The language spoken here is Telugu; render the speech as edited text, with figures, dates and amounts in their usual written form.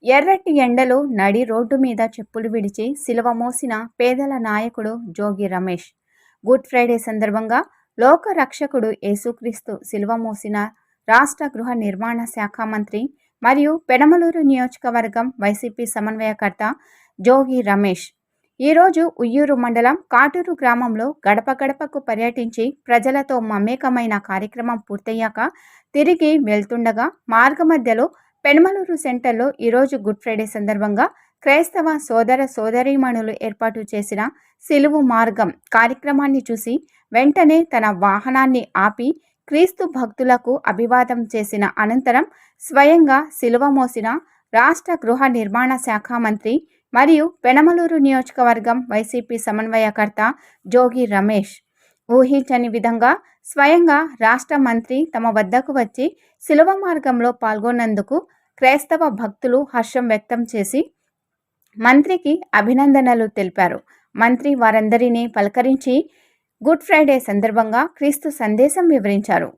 ఎర్రటి ఎండలో నడి రోడ్డు మీద చెప్పులు విడిచి సిలువ మోసిన పేదల నాయకుడు జోగి రమేష్. గుడ్ ఫ్రైడే సందర్భంగా లోక రక్షకుడు యేసుక్రీస్తు సిలువ మోసిన రాష్ట్ర గృహ నిర్మాణ శాఖ మంత్రి మరియు పెనమలూరు నియోజకవర్గం వైసీపీ సమన్వయకర్త జోగి రమేష్ ఈరోజు ఉయ్యూరు మండలం కాటూరు గ్రామంలో గడప గడపకు పర్యటించి ప్రజలతో మమేకమైన కార్యక్రమం పూర్తయ్యాక తిరిగి వెళ్తుండగా మార్గమధ్యలో పెనమలూరు సెంటర్లో ఈరోజు గుడ్ ఫ్రైడే సందర్భంగా క్రైస్తవ సోదర సోదరీమణులు ఏర్పాటు చేసిన సిలువు మార్గం కార్యక్రమాన్ని చూసి వెంటనే తన వాహనాన్ని ఆపి క్రీస్తు భక్తులకు అభివాదం చేసిన అనంతరం స్వయంగా సిలువ మోసిన రాష్ట్ర గృహ నిర్మాణ శాఖ మంత్రి మరియు పెనమలూరు నియోజకవర్గం వైసీపీ సమన్వయకర్త జోగి రమేష్ ఊహించని విధంగా స్వయంగా రాష్ట్ర మంత్రి తమ వద్దకు వచ్చి సిలువ మార్గంలో పాల్గొన్నందుకు క్రైస్తవ భక్తులు హర్షం వ్యక్తం చేసి మంత్రికి అభినందనలు తెలిపారు. మంత్రి వారందరినీ పలకరించి గుడ్ ఫ్రైడే సందర్భంగా క్రీస్తు సందేశం వివరించారు.